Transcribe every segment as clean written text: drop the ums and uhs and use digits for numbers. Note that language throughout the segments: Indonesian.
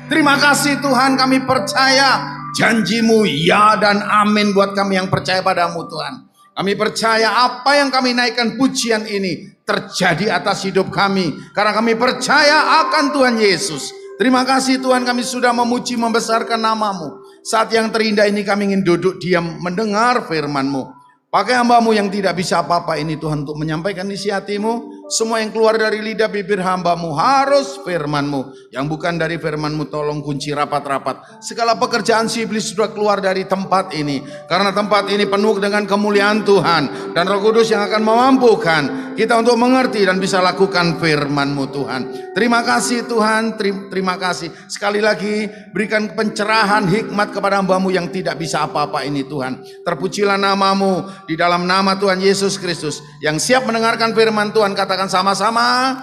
Terima kasih Tuhan, kami percaya janji-Mu ya dan amin buat kami yang percaya padamu Tuhan. Kami percaya apa yang kami naikkan pujian ini terjadi atas hidup kami, karena kami percaya akan Tuhan Yesus. Terima kasih Tuhan, kami sudah memuji membesarkan nama-Mu. Saat yang terindah ini kami ingin duduk diam mendengar firman-Mu. Pakai hamba-Mu yang tidak bisa apa-apa ini Tuhan untuk menyampaikan isi hati-Mu. Semua yang keluar dari lidah bibir hamba-Mu harus firman-Mu. Yang bukan dari firman-Mu tolong kunci rapat-rapat. Segala pekerjaan si iblis sudah keluar dari tempat ini. Karena tempat ini penuh dengan kemuliaan Tuhan. Dan Roh Kudus yang akan memampukan kita untuk mengerti dan bisa lakukan firman-Mu Tuhan. Terima kasih Tuhan, terima kasih. Sekali lagi berikan pencerahan hikmat kepada hamba-Mu yang tidak bisa apa-apa ini Tuhan. Terpujilah nama-Mu di dalam nama Tuhan Yesus Kristus. Yang siap mendengarkan firman Tuhan katakan sama-sama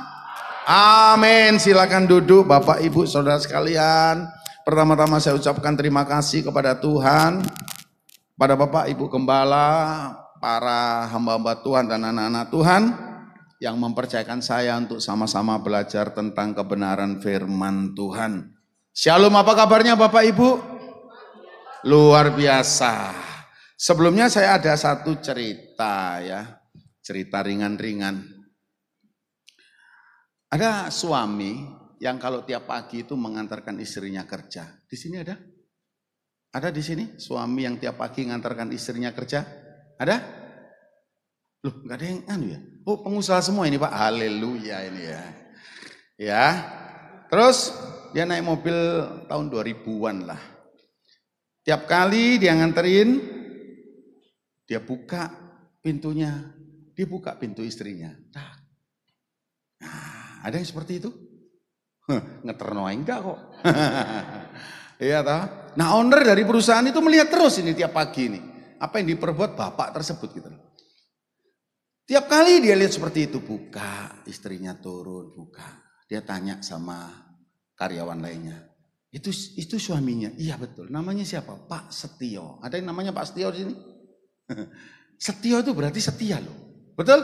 amin. Silakan duduk Bapak Ibu Saudara sekalian. Pertama-tama saya ucapkan terima kasih kepada Tuhan, pada Bapak Ibu Gembala, para hamba-hamba Tuhan dan anak-anak Tuhan yang mempercayakan saya untuk sama-sama belajar tentang kebenaran firman Tuhan. Shalom, apa kabarnya Bapak Ibu? Luar biasa. Sebelumnya saya ada satu cerita ya, cerita ringan-ringan. Ada suami yang kalau tiap pagi itu mengantarkan istrinya kerja. Di sini ada? Ada di sini suami yang tiap pagi mengantarkan istrinya kerja? Ada? Loh, nggak ada yang anu ya? Oh, pengusaha semua ini Pak. Haleluya ini ya. Ya. Terus dia naik mobil tahun 2000-an lah. Tiap kali dia nganterin, dia buka pintunya, dia buka pintu istrinya. Nah, ada yang seperti itu? Ngeterno enggak kok. Iya toh? Nah, owner dari perusahaan itu melihat terus ini tiap pagi ini. Apa yang diperbuat bapak tersebut gitu. Tiap kali dia lihat seperti itu, buka, istrinya turun, buka. Dia tanya sama karyawan lainnya. Itu suaminya? Iya betul. Namanya siapa? Pak Setio. Ada yang namanya Pak Setio di sini? Setio itu berarti setia loh. Betul?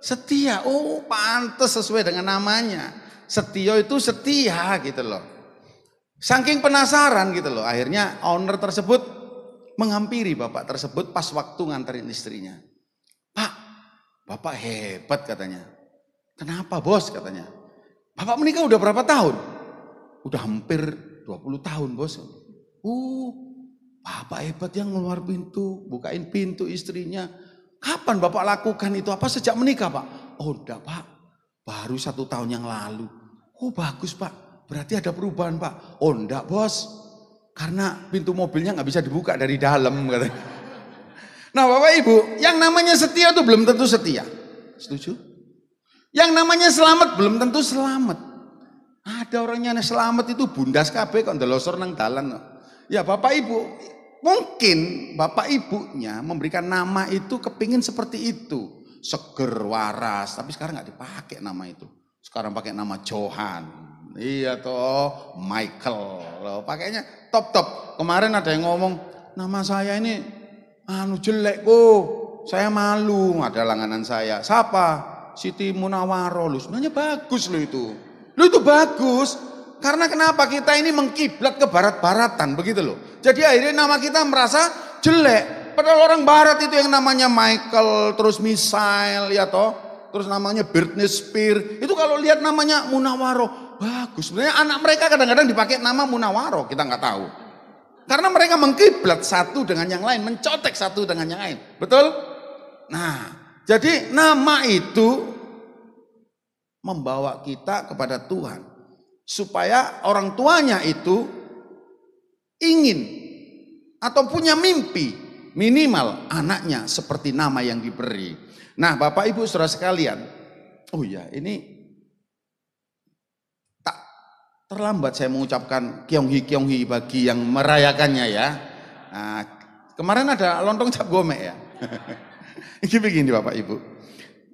Setia. Oh, pantas sesuai dengan namanya. Setio itu setia gitu loh. Saking penasaran gitu loh. Akhirnya owner tersebut menghampiri bapak tersebut pas waktu nganterin istrinya. Pak, bapak hebat katanya. Kenapa bos katanya? Bapak menikah udah berapa tahun? Udah hampir 20 tahun bos. Bapak hebat yang ngeluar pintu, bukain pintu istrinya. Kapan bapak lakukan itu? Apa sejak menikah pak? Oh enggak pak, baru 1 tahun yang lalu. Oh bagus pak, berarti ada perubahan pak. Oh enggak bos, karena pintu mobilnya nggak bisa dibuka dari dalam katanya. Nah bapak ibu, yang namanya setia itu belum tentu setia. Setuju? Yang namanya selamat belum tentu selamat. Ada orangnya yang selamat itu bundas kabeh kok ndelosor nang dalan. Ya Bapak Ibu, mungkin Bapak Ibunya memberikan nama itu kepingin seperti itu. Seger, waras, tapi sekarang nggak dipakai nama itu. Sekarang pakai nama Johan. Iya toh, Michael. Loh, pakainya top-top. Kemarin ada yang ngomong, nama saya ini jelek kok. Saya malu, ada langganan saya. Siapa? Siti Munawaro. Loh, sebenarnya bagus loh itu. Loh itu bagus, karena kenapa kita ini mengkiblat ke barat-baratan begitu loh. Jadi akhirnya nama kita merasa jelek. Padahal orang barat itu yang namanya Michael, terus Misael ya toh. Terus namanya Britney Spears. Itu kalau lihat namanya Munawaro, bagus. Sebenarnya anak mereka kadang-kadang dipakai nama Munawaro, kita nggak tahu. Karena mereka mengkiblat satu dengan yang lain, mencotek satu dengan yang lain. Betul? Nah, jadi nama itu membawa kita kepada Tuhan supaya orang tuanya itu ingin atau punya mimpi minimal anaknya seperti nama yang diberi. Nah Bapak Ibu Saudara sekalian, oh ya ini tak terlambat saya mengucapkan Kyonghi bagi yang merayakannya ya. Nah, kemarin ada lontong cap gomek ya. Ini begini Bapak Ibu.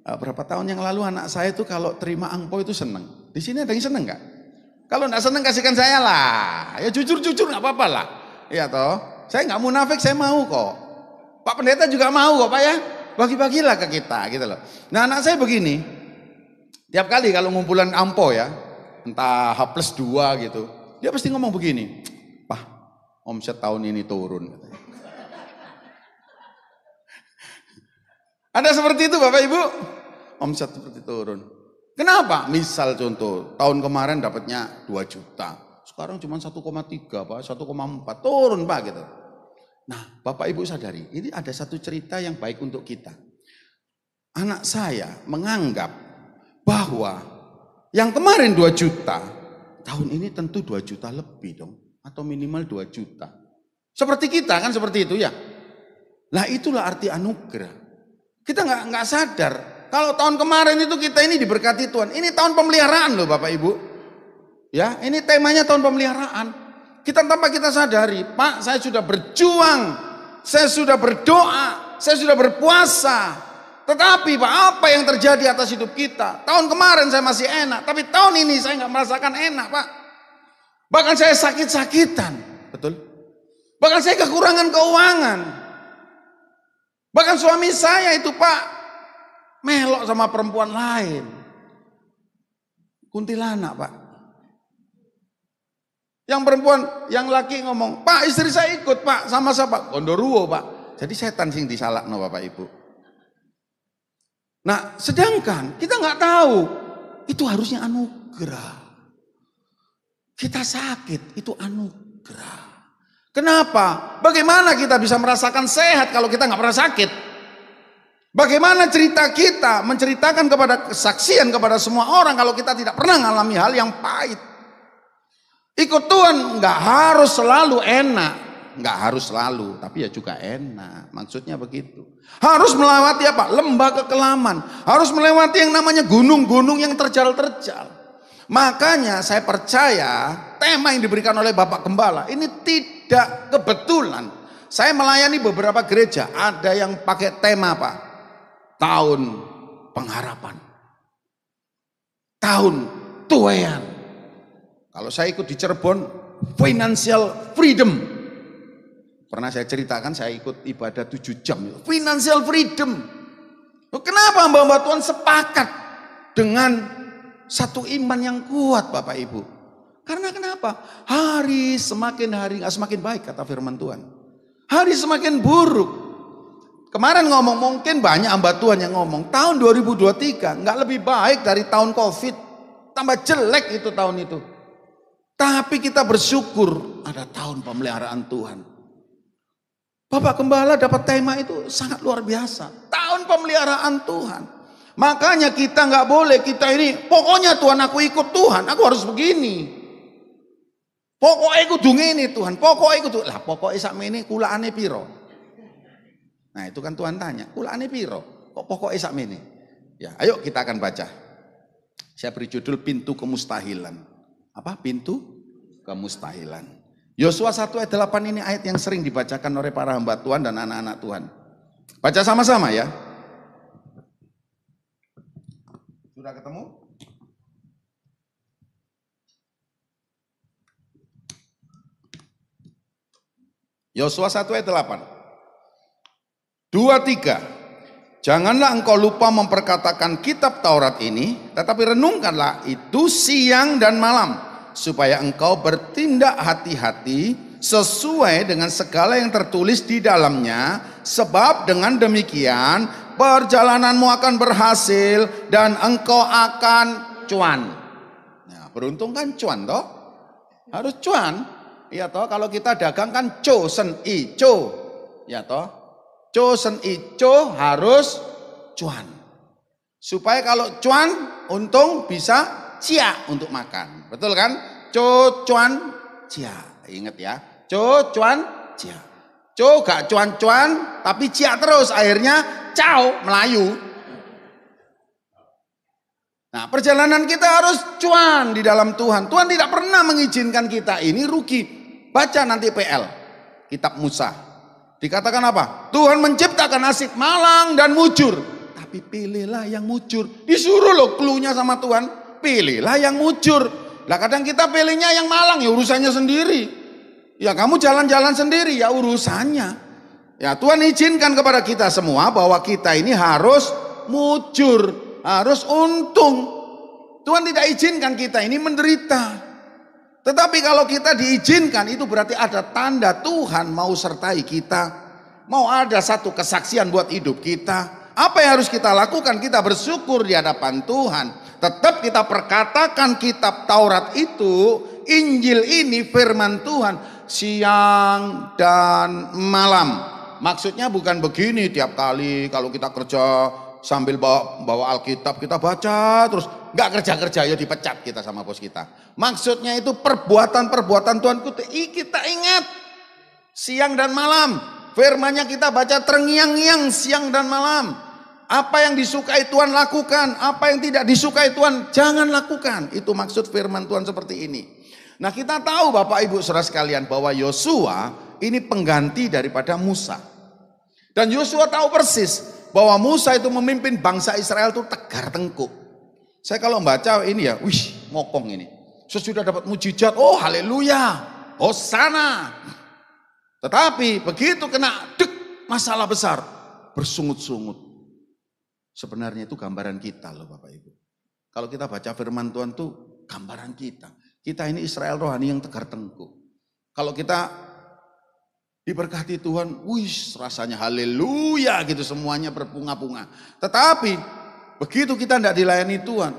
Berapa tahun yang lalu anak saya itu kalau terima angpau itu seneng. Di sini ada yang seneng nggak? Kalau nggak seneng kasihkan saya lah. Ya jujur nggak apa-apa lah. Iya toh. Saya nggak munafik, saya mau kok. Pak Pendeta juga mau kok Pak ya. Bagi-bagilah ke kita gitu loh. Nah anak saya begini. Tiap kali kalau ngumpulan angpau ya, entah H+2 gitu, dia pasti ngomong begini, "Pak, omset tahun ini turun." Ada seperti itu Bapak Ibu, omset seperti turun. Kenapa? Misal contoh, tahun kemarin dapatnya 2 juta, sekarang cuma 1,3 Pak, 1,4, turun Pak gitu. Nah Bapak Ibu sadari, ini ada satu cerita yang baik untuk kita. Anak saya menganggap bahwa yang kemarin 2 juta, tahun ini tentu 2 juta lebih dong, atau minimal 2 juta. Seperti kita kan seperti itu ya. Lah itulah arti anugerah. Kita nggak sadar kalau tahun kemarin itu kita ini diberkati Tuhan. Ini tahun pemeliharaan loh Bapak Ibu. Ya, ini temanya tahun pemeliharaan. Kita tanpa kita sadari, Pak, saya sudah berjuang, saya sudah berdoa, saya sudah berpuasa. Tetapi Pak, apa yang terjadi atas hidup kita? Tahun kemarin saya masih enak, tapi tahun ini saya nggak merasakan enak Pak. Bahkan saya sakit-sakitan, betul? Bahkan saya kekurangan keuangan. Bahkan suami saya itu Pak, melok sama perempuan lain. Kuntilanak Pak. Yang perempuan, yang laki ngomong, "Pak, istri saya ikut Pak, sama siapa? Gondoruo Pak." Jadi setan sing disalakno Bapak Ibu. Nah sedangkan kita nggak tahu, itu harusnya anugerah. Kita sakit, itu anugerah. Kenapa? Bagaimana kita bisa merasakan sehat kalau kita nggak pernah sakit? Bagaimana cerita kita menceritakan kepada kesaksian kepada semua orang kalau kita tidak pernah mengalami hal yang pahit? Ikut Tuhan nggak harus selalu enak, nggak harus selalu, tapi ya juga enak. Maksudnya begitu. Harus melewati apa? Lembah kekelaman. Harus melewati yang namanya gunung-gunung yang terjal-terjal. Makanya saya percaya tema yang diberikan oleh Bapak Gembala ini tidak kebetulan. Saya melayani beberapa gereja, ada yang pakai tema apa? Tahun pengharapan, tahun tuayan. Kalau saya ikut di Cirebon, financial freedom. Pernah saya ceritakan, saya ikut ibadah 7 jam, financial freedom. Kenapa hamba-hamba Tuhan sepakat dengan satu iman yang kuat Bapak Ibu? Karena kenapa? Hari semakin hari nggak semakin baik kata firman Tuhan. Hari semakin buruk. Kemarin ngomong, mungkin banyak hamba Tuhan yang ngomong tahun 2023 nggak lebih baik dari tahun COVID. Tambah jelek itu tahun itu. Tapi kita bersyukur ada tahun pemeliharaan Tuhan. Bapak Gembala dapat tema itu sangat luar biasa. Tahun pemeliharaan Tuhan. Makanya kita nggak boleh, kita ini pokoknya Tuhan aku ikut Tuhan, aku harus begini. Pokoknya kudu ngene Tuhan, pokoknya kudu lah pokoknya sakmene kulaane piro. Nah itu kan Tuhan tanya, kulaane piro? Kok pokoknya sakmene? Ya, ayo kita akan baca. Saya beri judul Pintu Kemustahilan. Apa? Pintu Kemustahilan. Yosua 1 ayat 8 ini ayat yang sering dibacakan oleh para hamba Tuhan dan anak-anak Tuhan. Baca sama-sama ya. Sudah ketemu? Yosua 1 ayat 8. 2, 3. Janganlah engkau lupa memperkatakan kitab Taurat ini, tetapi renungkanlah itu siang dan malam, supaya engkau bertindak hati-hati sesuai dengan segala yang tertulis di dalamnya, sebab dengan demikian perjalananmu akan berhasil dan engkau akan cuan. Nah, beruntung kan cuan toh? Harus cuan. Ya toh, kalau kita dagang kan co sen i co. Ya toh? Co sen i co harus cuan. Supaya kalau cuan untung bisa cia untuk makan. Betul kan? Co cuan cia. Ingat ya. Co cuan cia. Co gak cuan-cuan tapi cia terus, akhirnya cao Melayu. Nah, perjalanan kita harus cuan di dalam Tuhan. Tuhan tidak pernah mengizinkan kita ini rugi. Baca nanti PL, kitab Musa. Dikatakan apa? Tuhan menciptakan nasib malang dan mujur. Tapi pilihlah yang mujur. Disuruh loh cluenya sama Tuhan. Pilihlah yang mujur. Lah kadang kita pilihnya yang malang, ya urusannya sendiri. Ya kamu jalan-jalan sendiri, ya urusannya. Ya Tuhan izinkan kepada kita semua bahwa kita ini harus mujur, harus untung. Tuhan tidak izinkan kita ini menderita. Tetapi kalau kita diizinkan, itu berarti ada tanda Tuhan mau sertai kita. Mau ada satu kesaksian buat hidup kita. Apa yang harus kita lakukan? Kita bersyukur di hadapan Tuhan. Tetap kita perkatakan kitab Taurat itu, Injil ini firman Tuhan siang dan malam. Maksudnya bukan begini tiap kali kalau kita kerja sambil bawa Alkitab kita baca terus nggak kerja ya dipecat kita sama bos kita. Maksudnya itu perbuatan-perbuatan Tuhan kita ingat siang dan malam. Firman-Nya kita baca terngiang-ngiang siang dan malam. Apa yang disukai Tuhan lakukan, apa yang tidak disukai Tuhan jangan lakukan. Itu maksud firman Tuhan seperti ini. Nah, kita tahu Bapak Ibu Saudara sekalian bahwa Yosua ini pengganti daripada Musa. Dan Yosua tahu persis bahwa Musa itu memimpin bangsa Israel itu tegar tengkuk. Saya kalau membaca ini ya, wih, ngokong ini. Sesudah dapat mujizat, oh haleluya, hosana. Tetapi begitu kena masalah besar, bersungut-sungut. Sebenarnya itu gambaran kita loh Bapak Ibu. Kalau kita baca firman Tuhan itu gambaran kita. Kita ini Israel rohani yang tegar tengkuk. Kalau kita diberkati Tuhan, wih rasanya haleluya gitu, semuanya berbunga-bunga. Tetapi begitu kita tidak dilayani Tuhan,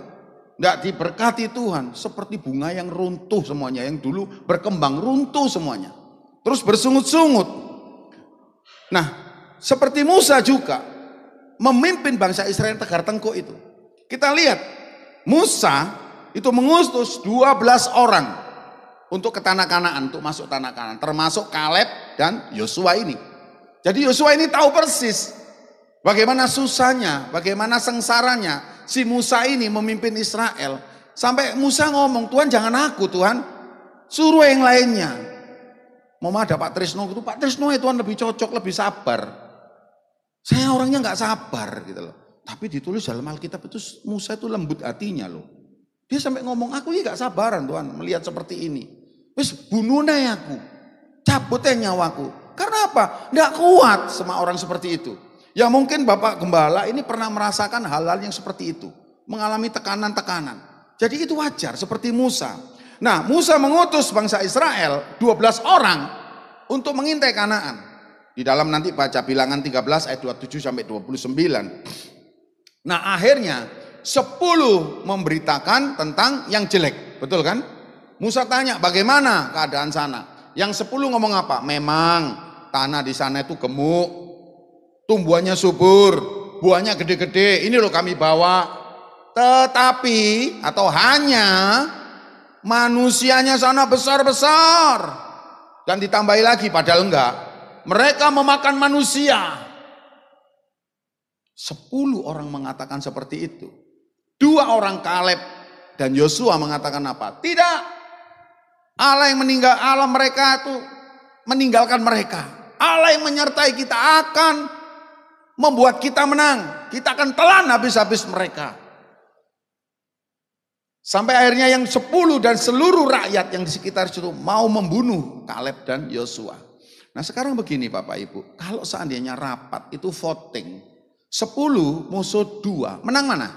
tidak diberkati Tuhan, seperti bunga yang runtuh semuanya, yang dulu berkembang runtuh semuanya. Terus bersungut-sungut. Nah, seperti Musa juga memimpin bangsa Israel tegar tengkuk itu. Kita lihat, Musa itu mengutus 12 orang untuk ke tanah Kanaan, untuk masuk tanah Kanaan, termasuk Kaleb dan Yosua ini. Jadi Yosua ini tahu persis bagaimana susahnya, bagaimana sengsaranya si Musa ini memimpin Israel. Sampai Musa ngomong, Tuhan jangan aku Tuhan, suruh yang lainnya. Mau ada Pak Trisno itu, Pak Trisno ya Tuhan lebih cocok, lebih sabar. Saya orangnya nggak sabar gitu loh. Tapi ditulis dalam Alkitab itu Musa itu lembut hatinya loh. Dia sampai ngomong, aku ini gak sabaran Tuhan melihat seperti ini. Wis bunuh aku, cabut nyawaku. Karena apa? Nggak kuat sama orang seperti itu. Ya mungkin Bapak Gembala ini pernah merasakan hal-hal yang seperti itu. Mengalami tekanan-tekanan. Jadi itu wajar seperti Musa. Nah, Musa mengutus bangsa Israel 12 orang untuk mengintai Kanaan. Di dalam nanti baca Bilangan 13 ayat 27 sampai 29. Nah, akhirnya 10 memberitakan tentang yang jelek. Betul kan? Musa tanya, bagaimana keadaan sana? Yang 10 ngomong apa? Memang tanah di sana itu gemuk, tumbuhannya subur, buahnya gede-gede. Ini loh kami bawa. Tetapi atau hanya manusianya sana besar-besar. Dan ditambahi lagi, padahal enggak. Mereka memakan manusia. 10 orang mengatakan seperti itu. 2 orang Kaleb dan Yosua mengatakan apa? Tidak. Allah yang meninggal, Allah mereka itu meninggalkan mereka. Allah yang menyertai kita akan membuat kita menang. Kita akan telan habis-habis mereka. Sampai akhirnya yang 10 dan seluruh rakyat yang di sekitar situ mau membunuh Kaleb dan Yosua. Nah sekarang begini Bapak Ibu, kalau seandainya rapat itu voting, 10 musuh 2, menang mana?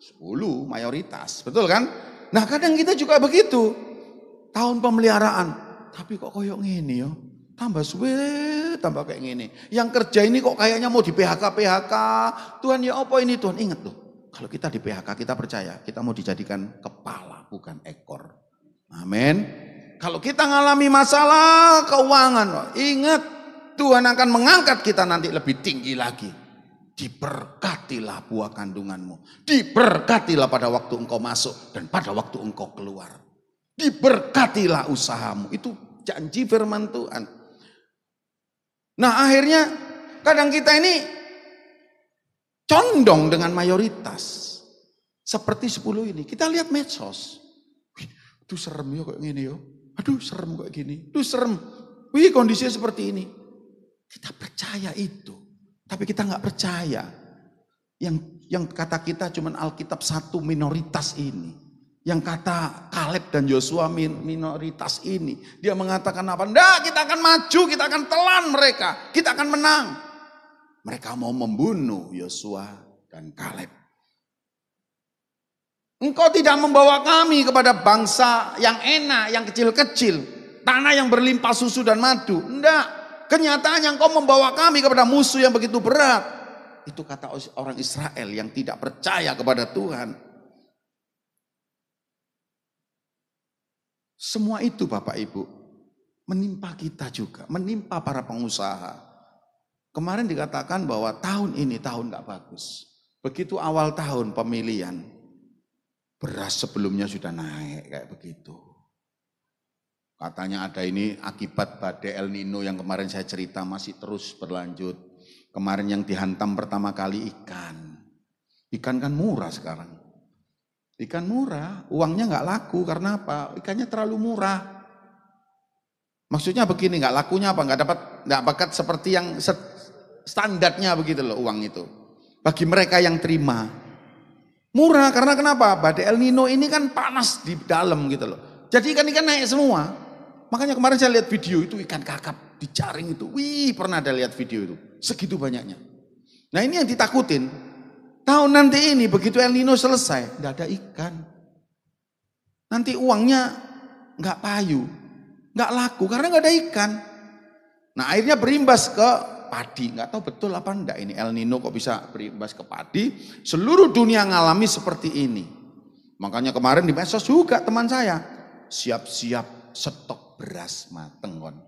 10 mayoritas, betul kan? Nah kadang kita juga begitu, tahun pemeliharaan, tapi kok koyok ngini yo, tambah suwe, tambah kayak gini. Yang kerja ini kok kayaknya mau di PHK, Tuhan ya apa ini Tuhan? Ingat loh, kalau kita di PHK kita percaya, kita mau dijadikan kepala bukan ekor. Amin. Kalau kita ngalami masalah keuangan, ingat Tuhan akan mengangkat kita nanti lebih tinggi lagi. Diberkatilah buah kandunganmu. Diberkatilah pada waktu engkau masuk dan pada waktu engkau keluar. Diberkatilah usahamu. Itu janji firman Tuhan. Nah akhirnya kadang kita ini condong dengan mayoritas. Seperti 10 ini. Kita lihat medsos. Itu serem ya kayak gini ya. Aduh serem kayak gini. Aduh serem. Wih kondisinya seperti ini. Kita percaya itu. Tapi kita nggak percaya. Yang kata kita cuman Alkitab satu minoritas ini. Yang kata Kaleb dan Yosua minoritas ini. Dia mengatakan apa? Nggak, kita akan maju, kita akan telan mereka. Kita akan menang. Mereka mau membunuh Yosua dan Kaleb. Engkau tidak membawa kami kepada bangsa yang enak, yang kecil-kecil, tanah yang berlimpah susu dan madu. Enggak, kenyataannya engkau membawa kami kepada musuh yang begitu berat. Itu kata orang Israel yang tidak percaya kepada Tuhan. Semua itu Bapak Ibu menimpa kita juga, menimpa para pengusaha. Kemarin dikatakan bahwa tahun ini tahun gak bagus. Begitu awal tahun pemilihan, beras sebelumnya sudah naik kayak begitu. Katanya ada ini akibat badai El Nino yang kemarin saya cerita masih terus berlanjut. Kemarin yang dihantam pertama kali ikan. Ikan kan murah sekarang. Ikan murah, uangnya nggak laku karena apa? Ikannya terlalu murah. Maksudnya begini, nggak lakunya apa? Nggak bakat seperti yang standarnya begitu loh uang itu. Bagi mereka yang terima. Murah karena kenapa? Badai El Nino ini kan panas di dalam gitu loh. Jadi ikan-ikan naik semua. Makanya kemarin saya lihat video itu ikan kakap dijaring itu. Wih, pernah ada lihat video itu. Segitu banyaknya. Nah ini yang ditakutin. Tahun nanti ini begitu El Nino selesai, nggak ada ikan. Nanti uangnya nggak payu, nggak laku karena nggak ada ikan. Nah akhirnya berimbas ke padi. Nggak tahu betul apa enggak ini El Nino kok bisa berimbas ke padi. Seluruh dunia ngalami seperti ini. Makanya kemarin di medsos juga teman saya siap-siap stok beras mateng kon.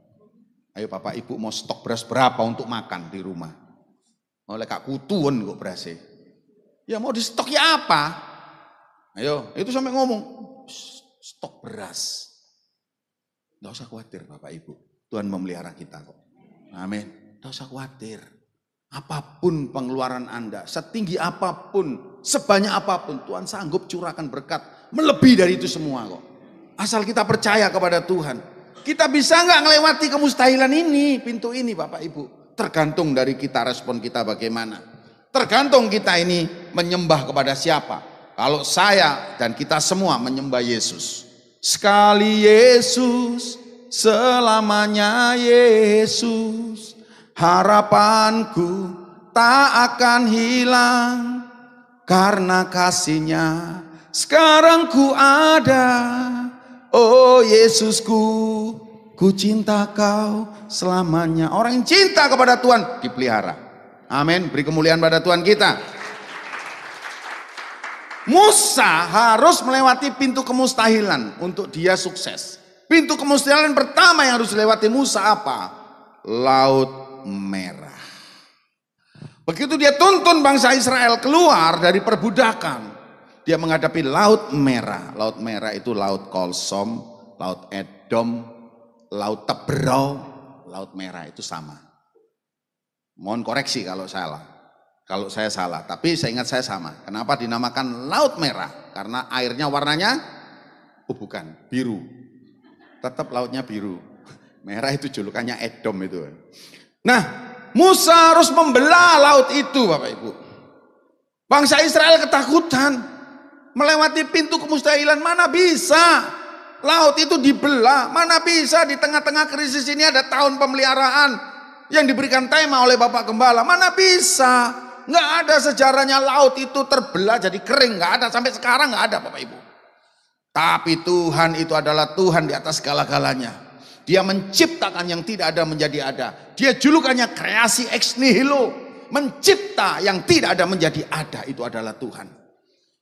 Ayo Bapak Ibu mau stok beras berapa untuk makan di rumah? Oleh Kak Kutuan kok berasnya. Ya mau di stok ya apa? Ayo, itu sampai ngomong stok beras. Gak usah khawatir Bapak Ibu. Tuhan memelihara kita kok. Amin. Gak usah khawatir. Apapun pengeluaran Anda, setinggi apapun, sebanyak apapun, Tuhan sanggup curahkan berkat. Melebihi dari itu semua kok. Asal kita percaya kepada Tuhan. Kita bisa nggak ngelewati kemustahilan ini, pintu ini Bapak Ibu. Tergantung dari kita, respon kita bagaimana. Tergantung kita ini menyembah kepada siapa. Kalau saya dan kita semua menyembah Yesus. Sekali Yesus, selamanya Yesus. Harapanku tak akan hilang. Karena kasih-Nya sekarang ku ada. Oh Yesusku, ku cinta Kau selamanya. Orang yang cinta kepada Tuhan dipelihara. Amin, beri kemuliaan pada Tuhan kita. Musa harus melewati pintu kemustahilan untuk dia sukses. Pintu kemustahilan pertama yang harus dilewati Musa apa? Laut Merah. Begitu dia tuntun bangsa Israel keluar dari perbudakan, dia menghadapi Laut Merah. Laut Merah itu Laut Kolsom, Laut Edom, Laut Teberau, Laut Merah itu sama. Mohon koreksi kalau salah. Kalau saya salah, tapi saya ingat saya sama. Kenapa dinamakan Laut Merah? Karena airnya warnanya bukan biru. Tetap lautnya biru. Merah itu julukannya Edom itu. Nah, Musa harus membelah laut itu, Bapak Ibu. Bangsa Israel ketakutan melewati pintu kemustahilan, mana bisa? Laut itu dibelah, mana bisa di tengah-tengah krisis ini ada tahun pemeliharaan yang diberikan tema oleh Bapak Gembala, mana bisa? Nggak ada sejarahnya laut itu terbelah jadi kering, nggak ada sampai sekarang, nggak ada Bapak Ibu. Tapi Tuhan itu adalah Tuhan di atas segala-galanya. Dia menciptakan yang tidak ada menjadi ada. Dia julukannya kreasi ex nihilo, mencipta yang tidak ada menjadi ada, itu adalah Tuhan.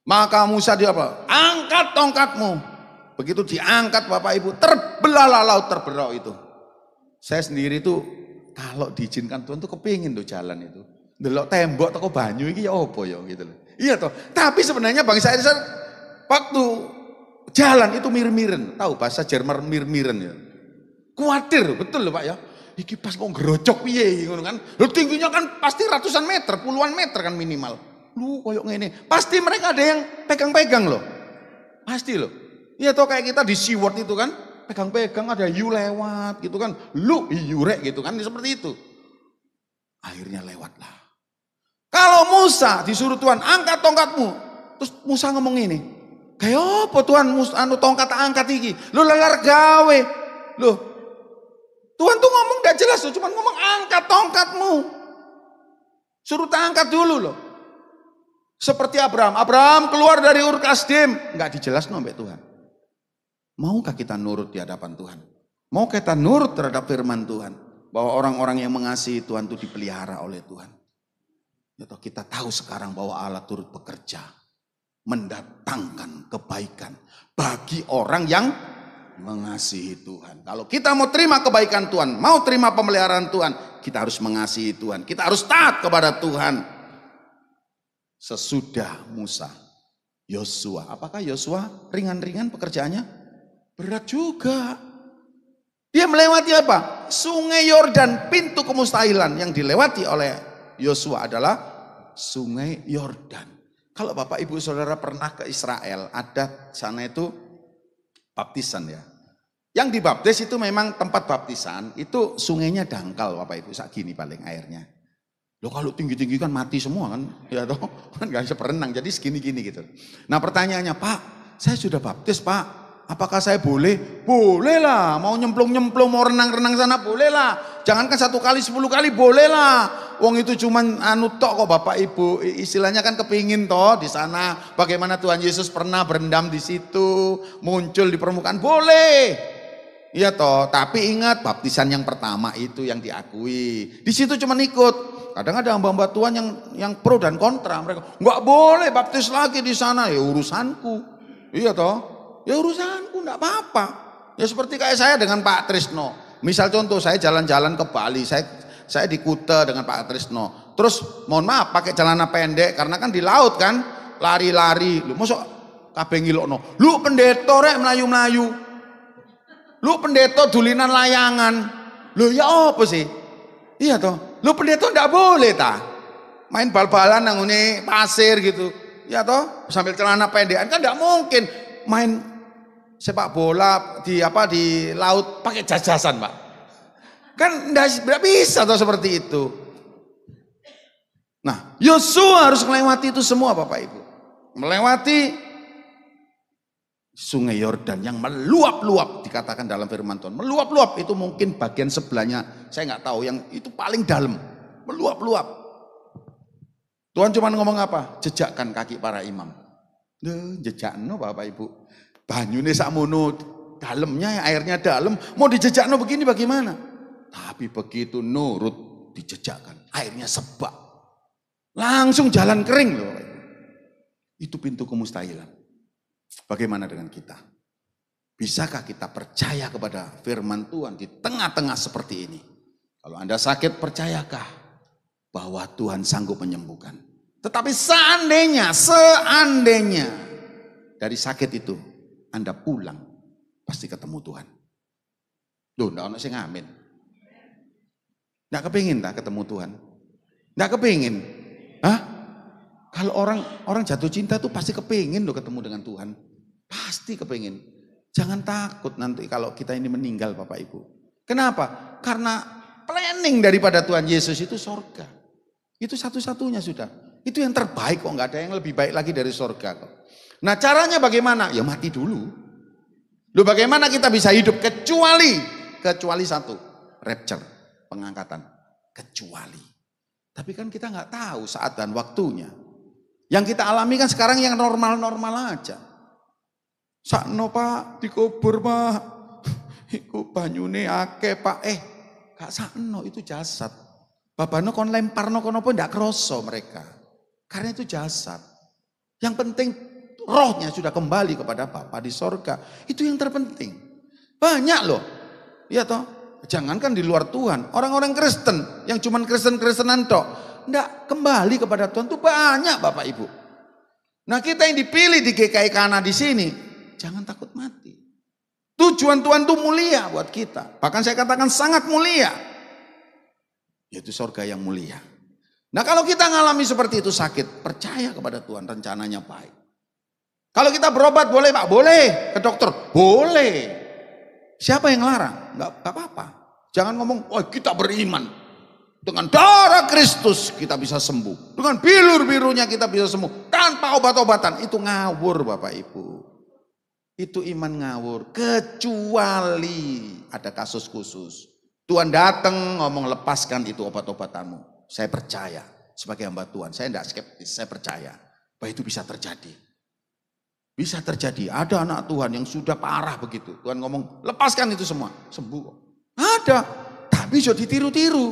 Maka Musa dia apa? Angkat tongkatmu. Begitu diangkat Bapak Ibu, terbelahlah laut terbelah itu. Saya sendiri tuh kalau diizinkan Tuhan tuh kepingin tuh jalan itu. Delok tembok toko banyu iki ya apa ya gitu loh. Iya toh. Tapi sebenarnya bangsa Israel waktu jalan itu mir-miren. Tahu bahasa Jerman mir-miren ya. Kuatir betul loh Pak ya. Iki pas mau gerocok piye ngono kan. Lho tingginya kan pasti ratusan meter, puluhan meter kan minimal. Lu koyok ngene. Pasti mereka ada yang pegang-pegang loh. Pasti loh. Iya toh kayak kita di SeaWorld itu kan. Pegang-pegang ada hiu lewat gitu kan. Lu hiu rek gitu kan. Seperti itu. Akhirnya lewatlah. Kalau Musa disuruh Tuhan angkat tongkatmu. Terus Musa ngomong ini. Kayak apa Tuhan anu tongkat angkat iki. Lu lelar gawe. Loh. Tuhan tuh ngomong gak jelas. Cuma ngomong angkat tongkatmu. Suruh tak angkat dulu loh. Seperti Abraham. Abraham keluar dari Ur Kasdim. Enggak dijelas sampai Tuhan. Maukah kita nurut di hadapan Tuhan? Mau kita nurut terhadap firman Tuhan? Bahwa orang-orang yang mengasihi Tuhan itu dipelihara oleh Tuhan. Ya, kita tahu sekarang bahwa Allah turut bekerja. Mendatangkan kebaikan bagi orang yang mengasihi Tuhan. Kalau kita mau terima kebaikan Tuhan, mau terima pemeliharaan Tuhan, kita harus mengasihi Tuhan. Kita harus taat kepada Tuhan. Sesudah Musa, Yosua. Apakah Yosua ringan-ringan pekerjaannya? Berat juga. Dia melewati apa? Sungai Yordan, pintu kemustahilan yang dilewati oleh Yosua adalah Sungai Yordan. Kalau Bapak Ibu Saudara pernah ke Israel, ada sana itu baptisan ya. Yang dibaptis itu memang tempat baptisan, itu sungainya dangkal Bapak Ibu, sak gini paling airnya. Loh kalau tinggi-tinggi kan mati semua kan, ya toh, kan gak bisa berenang, jadi segini-gini gitu. Nah pertanyaannya, Pak, saya sudah baptis Pak, apakah saya boleh? Boleh lah, mau nyemplung-nyemplung, mau renang-renang sana boleh lah. Jangankan 1 kali, 10 kali boleh lah. Wong itu cuman anu tok kok Bapak Ibu, istilahnya kan kepingin toh di sana. Bagaimana Tuhan Yesus pernah berendam di situ, muncul di permukaan, boleh. Iya toh, tapi ingat baptisan yang pertama itu yang diakui. Di situ cuman ikut. Kadang ada hamba-hamba Tuhan yang pro dan kontra. Mereka nggak boleh baptis lagi di sana. Ya urusanku. Iya toh, ya urusanku, nggak apa-apa. Ya seperti kayak saya dengan Pak Trisno. Misal contoh saya jalan-jalan ke Bali, saya di Kuta dengan Pak Trisno. Terus mohon maaf pakai celana pendek karena kan di laut kan, lari-lari. Lu mosok kabeh ngilokno. Lu pendeta rek melayu-melayu. Lu pendeta dulinan layangan. Lu ya apa sih? Iya toh. Lu pendeta ndak boleh ta? Main bal-balan nang ngene pasir gitu. Ya toh, sambil celana pendekan kan ndak mungkin main sepak bola di laut pakai jajasan, Pak. Kan enggak bisa toh seperti itu. Nah, Yosua harus melewati itu semua Bapak Ibu. Melewati Sungai Yordan yang meluap-luap dikatakan dalam firman Tuhan. Meluap-luap itu mungkin bagian sebelahnya, saya nggak tahu, yang itu paling dalam. Meluap-luap. Tuhan cuma ngomong apa? Jejakkan kaki para imam. Jejakno Bapak Ibu. Banyune sakmono, dalamnya airnya dalam, mau dijejakno begini bagaimana? Tapi begitu nurut dijejakkan, airnya sebak. Langsung jalan kering loh Bapak Ibu. Itu pintu kemustahilan. Bagaimana dengan kita? Bisakah kita percaya kepada firman Tuhan di tengah-tengah seperti ini? Kalau Anda sakit, percayakah bahwa Tuhan sanggup menyembuhkan? Tetapi seandainya dari sakit itu Anda pulang, pasti ketemu Tuhan. Loh, enggak ono sing amin. Enggak kepingin tak ketemu Tuhan? Enggak kepingin? Hah? Kalau orang jatuh cinta tuh pasti kepingin loh ketemu dengan Tuhan. Pasti kepingin. Jangan takut nanti kalau kita ini meninggal Bapak Ibu. Kenapa? Karena planning daripada Tuhan Yesus itu sorga. Itu satu-satunya sudah. Itu yang terbaik kok, nggak ada yang lebih baik lagi dari sorga kok. Nah caranya bagaimana? Ya mati dulu. Loh bagaimana kita bisa hidup kecuali satu, rapture, pengangkatan. Kecuali. Tapi kan kita nggak tahu saat dan waktunya. Yang kita alami kan sekarang yang normal-normal aja. Sakno Pak, dikubur Pak. Iku banyune akeh Pak. Gak sakno, itu jasad. Babano kon lemparno kono pun ndak kroso mereka. Karena itu jasad. Yang penting rohnya sudah kembali kepada Bapa di sorga. Itu yang terpenting. Banyak loh. Iya toh. Jangankan di luar Tuhan. Orang-orang Kristen yang cuman Kristen-Kristenan tok. Nggak kembali kepada Tuhan itu banyak Bapak Ibu. Nah kita yang dipilih di GKI Kana di sini, jangan takut mati. Tujuan Tuhan itu mulia buat kita. Bahkan saya katakan sangat mulia. Yaitu sorga yang mulia. Nah kalau kita ngalami seperti itu sakit, percaya kepada Tuhan, rencananya baik. Kalau kita berobat boleh Pak? Boleh. Ke dokter? Boleh. Siapa yang larang? Nggak apa-apa. Jangan ngomong, oh kita beriman. Dengan darah Kristus kita bisa sembuh. Dengan bilur-birunya kita bisa sembuh. Tanpa obat-obatan. Itu ngawur Bapak Ibu. Itu iman ngawur. Kecuali ada kasus khusus. Tuhan datang ngomong lepaskan itu obat-obatanmu. Saya percaya. Sebagai hamba Tuhan. Saya tidak skeptis. Saya percaya. bahwa itu bisa terjadi. Bisa terjadi, ada anak Tuhan yang sudah parah begitu. Tuhan ngomong, lepaskan itu semua, sembuh. Ada, tapi sudah ditiru-tiru.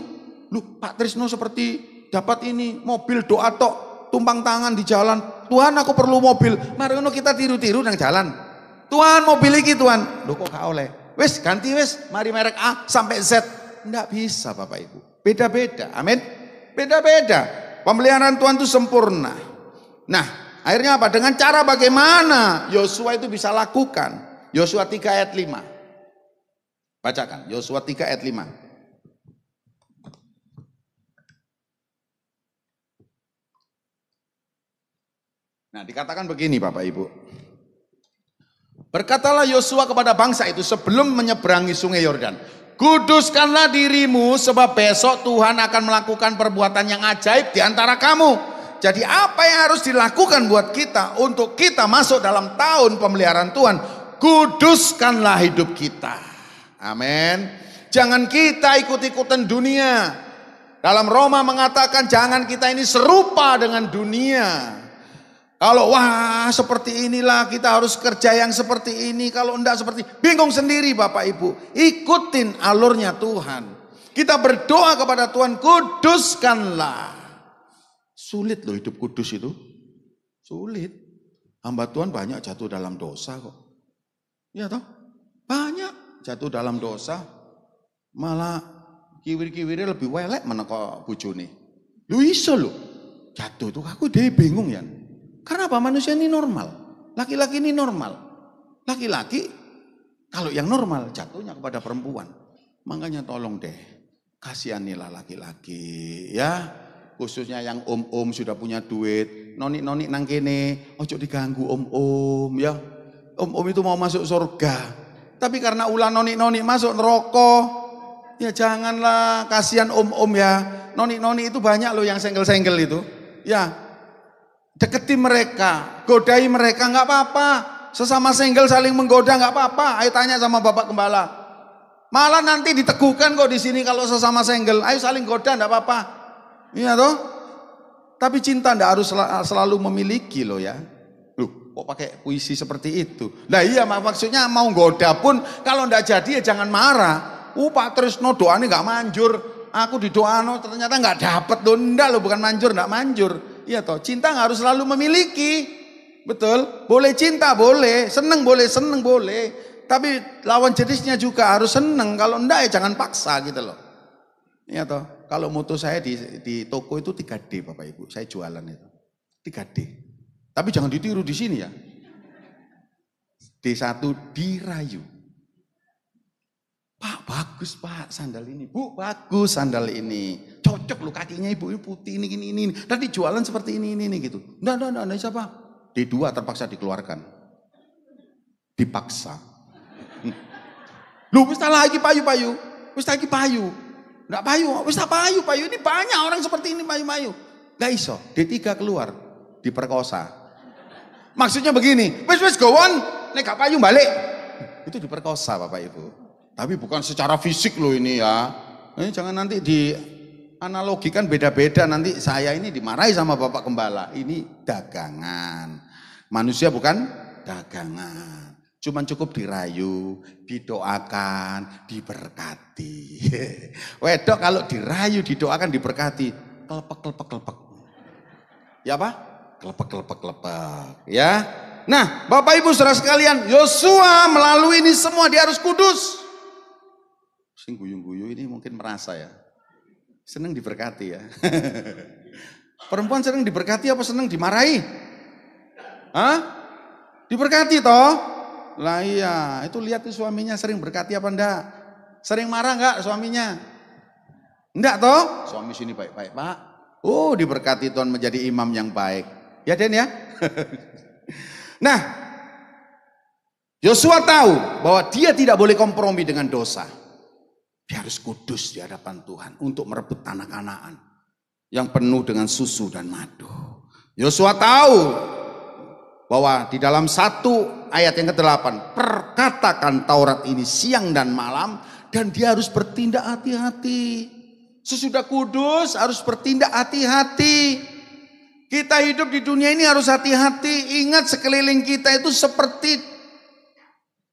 Loh, Pak Trisno seperti dapat ini, mobil doa tok, tumpang tangan di jalan. Tuhan, aku perlu mobil. Mari kita tiru-tiru nang jalan. Tuhan, mobil iki Tuhan. Loh, kok gak oleh? Wes, ganti wes, mari merek A sampai Z. Enggak bisa Bapak Ibu. Beda-beda, amin. Beda-beda. Pemeliharaan Tuhan itu sempurna. Nah, akhirnya apa? Dengan cara bagaimana Yosua itu bisa lakukan? Yosua 3 ayat 5. Bacakan, Yosua 3 ayat 5. Nah, dikatakan begini Bapak Ibu. Berkatalah Yosua kepada bangsa itu sebelum menyeberangi sungai Yordan, kuduskanlah dirimu sebab besok Tuhan akan melakukan perbuatan yang ajaib di antara kamu. Jadi apa yang harus dilakukan buat kita untuk kita masuk dalam tahun pemeliharaan Tuhan? Kuduskanlah hidup kita. Amin. Jangan kita ikut-ikutan dunia. Dalam Roma mengatakan jangan kita ini serupa dengan dunia. Kalau wah seperti inilah kita harus kerja yang seperti ini. Kalau enggak seperti bingung sendiri Bapak Ibu. Ikutin alurnya Tuhan. Kita berdoa kepada Tuhan, kuduskanlah. Sulit loh hidup kudus itu. Sulit. Hamba Tuhan banyak jatuh dalam dosa kok. Iya toh? Banyak jatuh dalam dosa. Malah kiwir-kiwirnya lebih welek mana kok bojone. Lu iso loh. Jatuh tuh aku deh bingung ya. Karena apa? Manusia ini normal. Laki-laki ini normal. Laki-laki kalau yang normal jatuhnya kepada perempuan. Makanya tolong deh. Kasihanilah laki-laki ya. Khususnya yang om-om sudah punya duit. Noni-noni nang kene. Ojo diganggu om-om ya. Om-om itu mau masuk surga. Tapi karena ulah noni-noni masuk neraka. Ya janganlah, kasihan om-om ya. Noni-noni itu banyak loh yang senggel-senggel itu. Ya. Deketi mereka, godai mereka nggak apa-apa. Sesama single saling menggoda nggak apa-apa. Ayo tanya sama Bapak Gembala. Malah nanti diteguhkan kok di sini kalau sesama single. Ayo saling goda nggak apa-apa. Iya toh? Tapi cinta nggak harus selalu memiliki loh ya. Loh, kok pakai puisi seperti itu? Nah iya maksudnya mau goda pun kalau nggak jadi ya jangan marah. Pak Trisno doanya nggak manjur. Aku didoano ternyata nggak dapet loh. Enggak loh, bukan manjur, nggak manjur. Iya toh, cinta nggak harus selalu memiliki, betul? Boleh cinta, boleh, seneng boleh. Tapi lawan jenisnya juga harus seneng. Kalau enggak ya jangan paksa gitu loh. Iya toh, kalau moto saya di toko itu 3D Bapak Ibu, saya jualan itu 3D. Tapi jangan ditiru di sini ya. D1 dirayu. Pak bagus Pak sandal ini, Bu bagus sandal ini, cocok loh kakinya ibu ini putih ini. Tadi jualan seperti ini gitu. Nggak siapa? D2 terpaksa dikeluarkan, dipaksa. Lu bisa lagi payu, nggak payu, bisa payu ini banyak orang seperti ini payu. Nggak iso, D3 keluar, diperkosa. Maksudnya begini, wis gowon, nek gak payu balik, itu diperkosa Bapak Ibu. Tapi bukan secara fisik loh ini ya. Ini jangan nanti dianalogikan beda-beda. Nanti saya ini dimarahi sama Bapak Gembala. Ini dagangan. Manusia bukan dagangan. Cuman cukup dirayu, didoakan, diberkati. Wedok kalau dirayu, didoakan, diberkati. Kelepek. Ya apa? Kelepek. Ya. Nah Bapak Ibu saudara sekalian, Yosua melalui ini semua dia harus kudus. Sing guyu-guyu ini mungkin merasa ya. Senang diberkati ya. Perempuan senang diberkati apa senang dimarahi? Hah? Diberkati toh? Lah iya, itu lihat tuh suaminya sering berkati apa enggak? Sering marah enggak suaminya? Enggak toh? Suami sini baik-baik Pak. Oh diberkati Tuhan menjadi imam yang baik. Ya Den ya? Nah, Yosua tahu bahwa dia tidak boleh kompromi dengan dosa. Dia harus kudus di hadapan Tuhan untuk merebut tanah Kanaan yang penuh dengan susu dan madu. Yosua tahu bahwa di dalam 1 ayat yang ke-8, perkatakan Taurat ini siang dan malam dan dia harus bertindak hati-hati. Sesudah kudus harus bertindak hati-hati. Kita hidup di dunia ini harus hati-hati. Ingat sekeliling kita itu seperti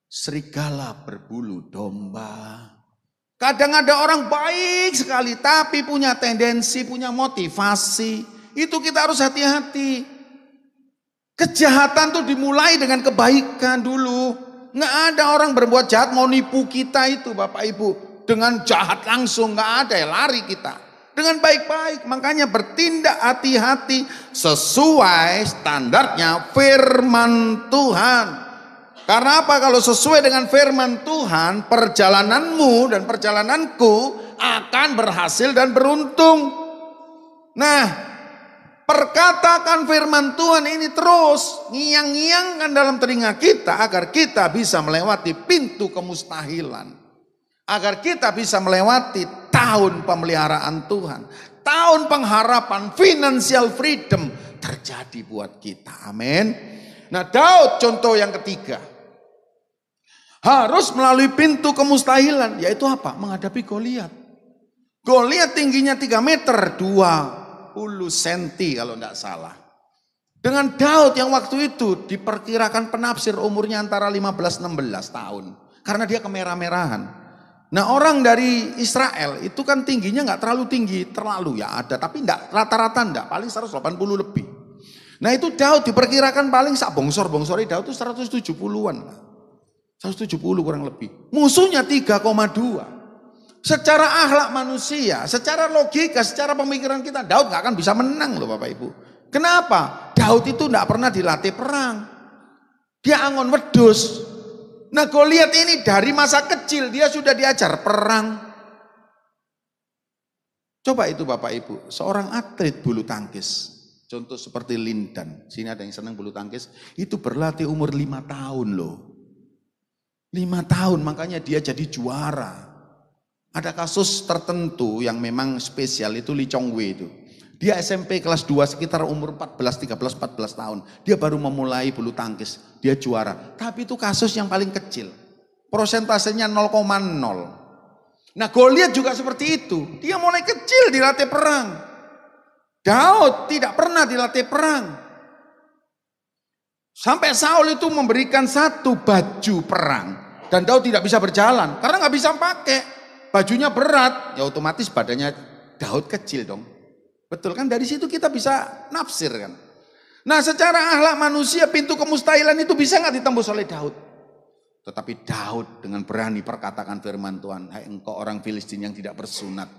serigala berbulu domba. Kadang ada orang baik sekali tapi punya tendensi, punya motivasi. Itu kita harus hati-hati. Kejahatan tuh dimulai dengan kebaikan dulu. Nggak ada orang berbuat jahat mau nipu kita itu Bapak Ibu. Dengan jahat langsung nggak ada ya, lari kita. Dengan baik-baik, makanya bertindak hati-hati sesuai standarnya firman Tuhan. Karena apa? Kalau sesuai dengan firman Tuhan, perjalananmu dan perjalananku akan berhasil dan beruntung. Nah, perkatakan firman Tuhan ini terus ngiang-ngiangkan dalam telinga kita agar kita bisa melewati pintu kemustahilan. Agar kita bisa melewati tahun pemeliharaan Tuhan. Tahun pengharapan, financial freedom terjadi buat kita. Amin. Nah, Daud contoh yang ketiga. Harus melalui pintu kemustahilan. Yaitu apa? Menghadapi Goliat. Goliat tingginya 3 meter 20 cm kalau tidak salah. Dengan Daud yang waktu itu diperkirakan penafsir umurnya antara 15-16 tahun. Karena dia kemerah-merahan. Nah, orang dari Israel itu kan tingginya nggak terlalu tinggi, terlalu ya ada, tapi enggak, rata-rata enggak, paling 180 lebih. Nah, itu Daud diperkirakan paling sak bongsor-bongsori Daud itu 170-an. 170 kurang lebih. Musuhnya 3,2. Secara akhlak manusia, secara logika, secara pemikiran kita, Daud nggak akan bisa menang loh Bapak Ibu. Kenapa? Daud itu enggak pernah dilatih perang. Dia angon wedhus. Nah, Goliat ini dari masa kecil dia sudah diajar perang. Coba itu Bapak Ibu, seorang atlet bulu tangkis, contoh seperti Lindan, sini ada yang senang bulu tangkis, itu berlatih umur 5 tahun loh. 5 tahun makanya dia jadi juara. Ada kasus tertentu yang memang spesial itu Lee Chong Wei itu. Dia SMP kelas 2 sekitar umur 14 tahun. Dia baru memulai bulu tangkis. Dia juara. Tapi itu kasus yang paling kecil. Prosentasenya 0,0. Nah, Goliat juga seperti itu. Dia mulai kecil dilatih perang. Daud tidak pernah dilatih perang. Sampai Saul itu memberikan 1 baju perang. Dan Daud tidak bisa berjalan. Karena nggak bisa pakai. Bajunya berat. Ya otomatis badannya Daud kecil dong. Betul kan? Dari situ kita bisa nafsir kan. Nah, secara akhlak manusia pintu kemustahilan itu bisa nggak ditembus oleh Daud? Tetapi Daud dengan berani perkatakan firman Tuhan. Hai engkau orang Filistin yang tidak bersunat.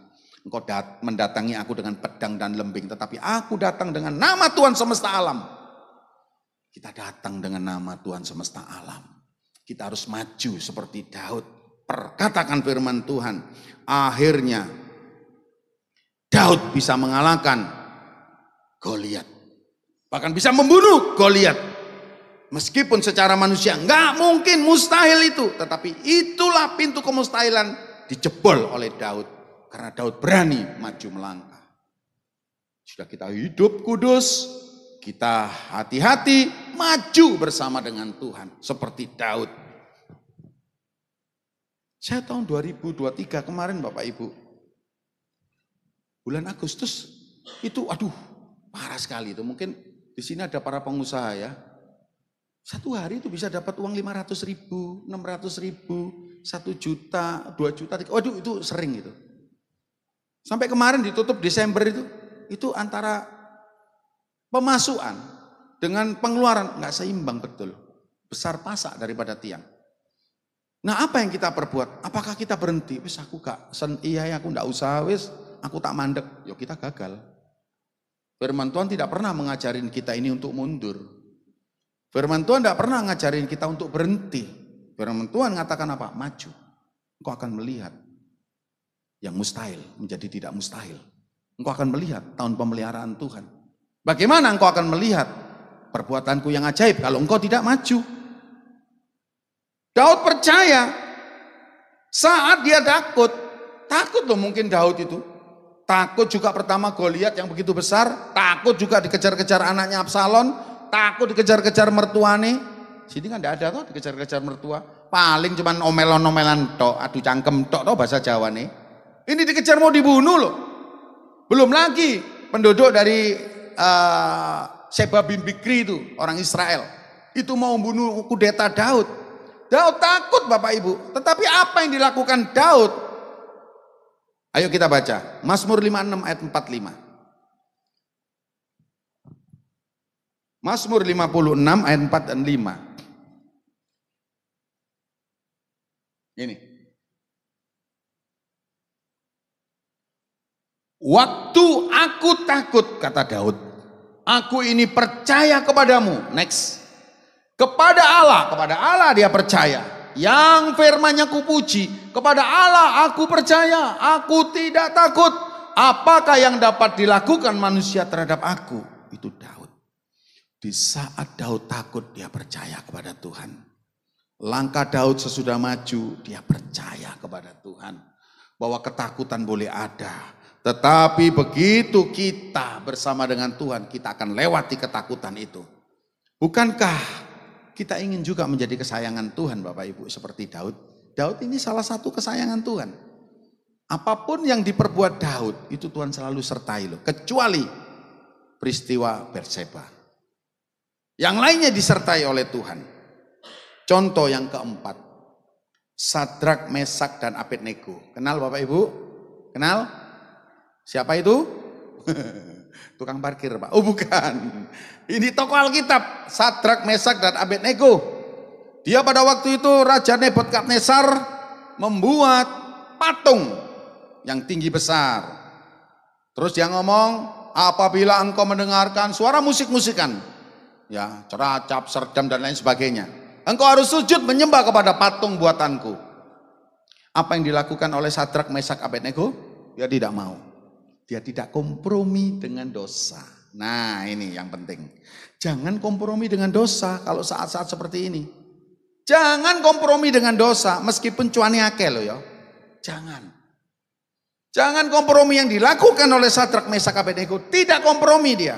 Engkau mendatangi aku dengan pedang dan lembing. Tetapi aku datang dengan nama Tuhan semesta alam. Kita datang dengan nama Tuhan semesta alam. Kita harus maju seperti Daud. Perkatakan firman Tuhan. Akhirnya Daud bisa mengalahkan Goliat. Bahkan bisa membunuh Goliat. Meskipun secara manusia nggak mungkin, mustahil itu. Tetapi itulah pintu kemustahilan dijebol oleh Daud. Karena Daud berani maju melangkah. Sudah kita hidup kudus. Kita hati-hati maju bersama dengan Tuhan. Seperti Daud. Saya tahun 2023 kemarin Bapak Ibu. Bulan Agustus itu aduh parah sekali itu. Mungkin di sini ada para pengusaha ya. 1 hari itu bisa dapat uang 500.000, 600.000, 1 juta, 2 juta. Waduh itu sering itu. Sampai kemarin ditutup Desember itu antara pemasukan dengan pengeluaran nggak seimbang betul. Besar pasak daripada tiang. Nah, apa yang kita perbuat? Apakah kita berhenti? Wis aku gak iya aku nggak usah wis. Aku tak mandek, yuk kita gagal. Firman Tuhan tidak pernah mengajarin kita ini untuk mundur. Firman Tuhan tidak pernah ngajarin kita untuk berhenti. Firman Tuhan mengatakan apa? Maju. Engkau akan melihat yang mustahil menjadi tidak mustahil. Engkau akan melihat tahun pemeliharaan Tuhan. Bagaimana engkau akan melihat perbuatanku yang ajaib kalau engkau tidak maju? Daud percaya saat dia takut loh mungkin Daud itu. Takut juga pertama Goliat yang begitu besar, takut juga dikejar-kejar anaknya Absalom, takut dikejar-kejar mertuane. Sini kan tidak ada tuh dikejar-kejar mertua. Paling cuman omelan-omelan tok, adu cangkem tok toh bahasa Jawa nih. Ini dikejar mau dibunuh loh. Belum lagi penduduk dari Sheba bin Bikri itu, orang Israel. Itu mau membunuh kudeta Daud. Daud takut Bapak Ibu. Tetapi apa yang dilakukan Daud? Ayo kita baca. Mazmur 56 ayat 45. Mazmur 56 ayat 4 dan 5. Ini. Waktu aku takut, kata Daud, aku ini percaya kepadamu. Next. Kepada Allah dia percaya. Yang firman-Nya kupuji, kepada Allah aku percaya, aku tidak takut. Apakah yang dapat dilakukan manusia terhadap aku? Itu Daud. Di saat Daud takut, dia percaya kepada Tuhan. Langkah Daud sesudah maju, dia percaya kepada Tuhan. Bahwa ketakutan boleh ada. Tetapi begitu kita bersama dengan Tuhan, kita akan lewati ketakutan itu. Bukankah kita ingin juga menjadi kesayangan Tuhan Bapak Ibu seperti Daud? Daud ini salah satu kesayangan Tuhan. Apapun yang diperbuat Daud, itu Tuhan selalu sertai loh. Kecuali peristiwa Batseba. Yang lainnya disertai oleh Tuhan. Contoh yang keempat. Sadrak, Mesak, dan Abednego. Kenal Bapak Ibu? Kenal? Siapa itu? Tukang parkir Pak. Oh bukan. Ini tokoh Alkitab. Sadrak, Mesak, dan Abednego. Dia pada waktu itu Raja Nebukadnezar membuat patung yang tinggi besar. Terus dia ngomong, apabila engkau mendengarkan suara musik-musikan, ya, ceracap, serdam, dan lain sebagainya, engkau harus sujud menyembah kepada patung buatanku. Apa yang dilakukan oleh Sadrak, Mesak, Abednego? Dia tidak mau. Dia tidak kompromi dengan dosa. Nah ini yang penting. Jangan kompromi dengan dosa kalau saat-saat seperti ini. Jangan kompromi dengan dosa meskipun cuannya akeh loh ya. Jangan. Jangan kompromi yang dilakukan oleh Sadrak, Mesak, Abednego. Tidak kompromi dia.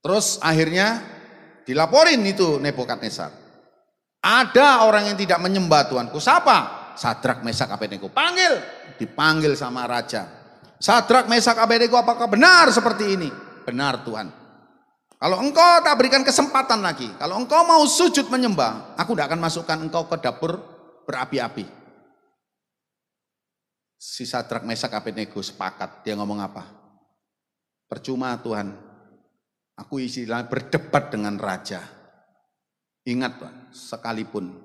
Terus akhirnya dilaporin itu Nebukadnezar. Ada orang yang tidak menyembah Tuanku. Siapa? Sadrak, Mesak, Abednego. Panggil. Dipanggil sama raja. Sadrak, Mesak, Abednego, apakah benar seperti ini? Benar Tuhan. Kalau engkau tak berikan kesempatan lagi, kalau engkau mau sujud menyembah, aku tidak akan masukkan engkau ke dapur berapi-api. Si Sadrak, Mesak, Abednego sepakat. Dia ngomong apa? Percuma Tuhan, aku istilah berdebat dengan raja. Ingat Tuhan, sekalipun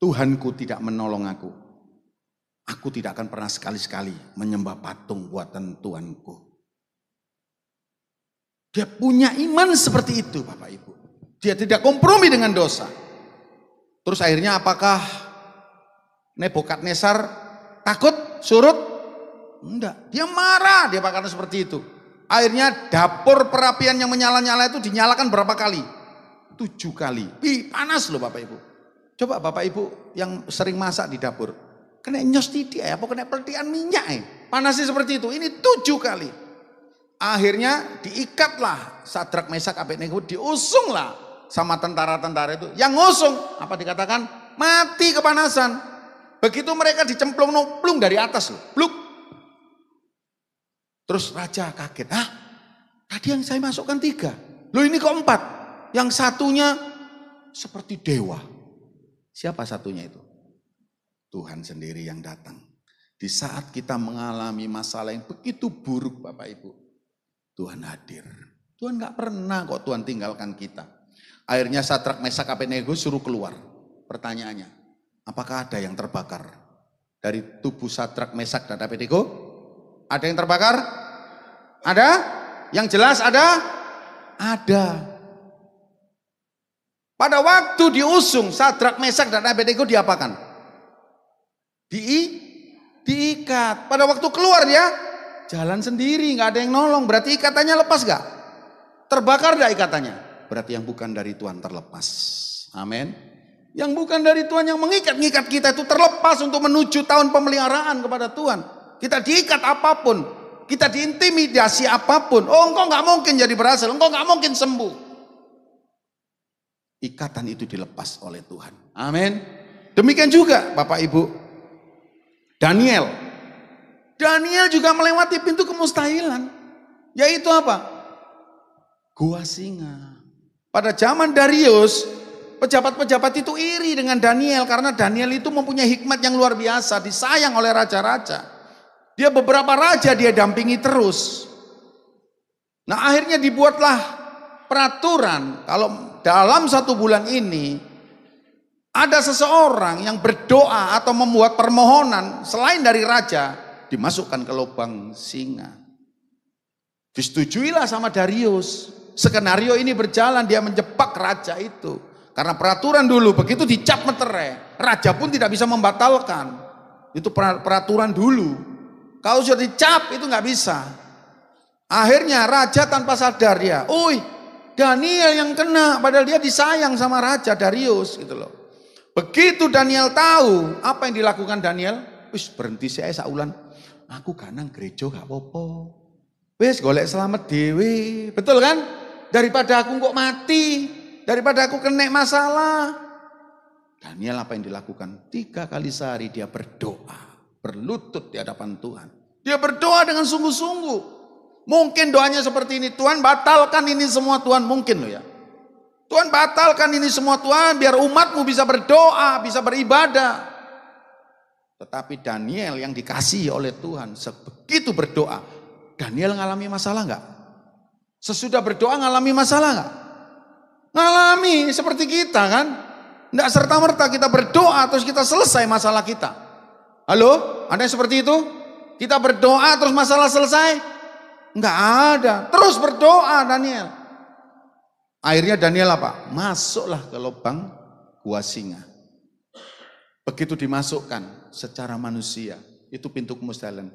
Tuhanku tidak menolong aku tidak akan pernah sekali-sekali menyembah patung buatan Tuanku. Dia punya iman seperti itu Bapak Ibu. Dia tidak kompromi dengan dosa. Terus akhirnya apakah Nebukadnezar takut, surut? Enggak, dia marah, dia karena seperti itu. Akhirnya dapur perapian yang menyala-nyala itu dinyalakan berapa kali? 7 kali. Panas loh Bapak Ibu. Coba Bapak Ibu yang sering masak di dapur. Kena nyos tidik ya, apa kena peltian minyak ya. Panasnya seperti itu, ini 7 kali. Akhirnya diikatlah Sadrak, Mesak, Abednego, diusunglah sama tentara-tentara itu. Yang ngusung, apa dikatakan? Mati kepanasan. Begitu mereka dicemplung plung dari atas loh, pluk. Terus raja kaget, hah? Tadi yang saya masukkan 3. Loh ini kok 4? Yang satunya seperti dewa. Siapa satunya itu? Tuhan sendiri yang datang. Di saat kita mengalami masalah yang begitu buruk Bapak Ibu, Tuhan hadir. Tuhan gak pernah kok Tuhan tinggalkan kita. Akhirnya Sadrak, Mesak, Abednego suruh keluar. Pertanyaannya, apakah ada yang terbakar? Dari tubuh Sadrak, Mesak, dan Abednego? Ada yang terbakar? Ada? Yang jelas ada? Ada. Pada waktu diusung Sadrak, Mesak, dan Abednego diapakan? Diikat. Pada waktu keluar ya jalan sendiri, nggak ada yang nolong. Berarti ikatannya lepas gak? Terbakar gak ikatannya? Berarti yang bukan dari Tuhan terlepas. Amin. Yang bukan dari Tuhan yang mengikat-ngikat kita itu terlepas untuk menuju tahun pemeliharaan kepada Tuhan. Kita diikat apapun, kita diintimidasi apapun. Oh engkau nggak mungkin jadi berhasil, engkau nggak mungkin sembuh. Ikatan itu dilepas oleh Tuhan. Amin. Demikian juga Bapak Ibu. Daniel juga melewati pintu kemustahilan. Yaitu apa? Gua singa. Pada zaman Darius, pejabat-pejabat itu iri dengan Daniel karena Daniel itu mempunyai hikmat yang luar biasa, disayang oleh raja-raja. Dia beberapa raja dia dampingi terus. Nah, akhirnya dibuatlah peraturan kalau dalam 1 bulan ini ada seseorang yang berdoa atau membuat permohonan selain dari raja, dimasukkan ke lubang singa. Disetujuilah sama Darius. Skenario ini berjalan, dia menjebak raja itu. Karena peraturan dulu, begitu dicap meterai, raja pun tidak bisa membatalkan. Itu peraturan dulu. Kalau sudah dicap itu nggak bisa. Akhirnya raja tanpa sadar dia, Daniel yang kena, padahal dia disayang sama raja Darius gitu loh. Begitu Daniel tahu apa yang dilakukan Daniel, berhenti saya saulan. Aku kanang gereja gak apa-apa. Wis golek selamat dewe, betul kan? Daripada aku kok mati, daripada aku kena masalah. Daniel apa yang dilakukan? 3 kali sehari dia berdoa, berlutut di hadapan Tuhan. Dia berdoa dengan sungguh-sungguh. Mungkin doanya seperti ini, Tuhan batalkan ini semua Tuhan, mungkin loh ya. Tuhan batalkan ini semua Tuhan, biar umatmu bisa berdoa, bisa beribadah. Tetapi Daniel yang dikasihi oleh Tuhan, sebegitu berdoa, Daniel ngalami masalah enggak? Sesudah berdoa ngalami masalah enggak? Ngalami seperti kita kan? Enggak serta-merta kita berdoa terus kita selesai masalah kita. Halo? Ada yang seperti itu? Kita berdoa terus masalah selesai? Enggak ada. Terus berdoa Daniel. Akhirnya Daniel apa? Masuklah ke lubang gua singa. Begitu dimasukkan secara manusia, itu pintu kemustahilan.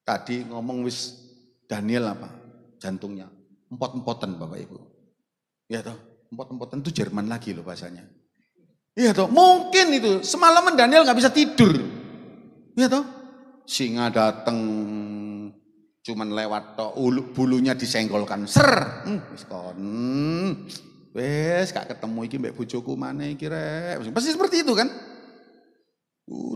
Tadi ngomong wis Daniel apa? Jantungnya empot-empotan Bapak Ibu. Ya toh, empot-empotan itu Jerman lagi loh bahasanya. Iya toh, mungkin itu semalaman Daniel nggak bisa tidur. Iya toh, singa datang cuman lewat toh, bulunya disenggolkan, wes gak ketemu iki mbek bojoku maneh iki rek. Pasti seperti itu kan?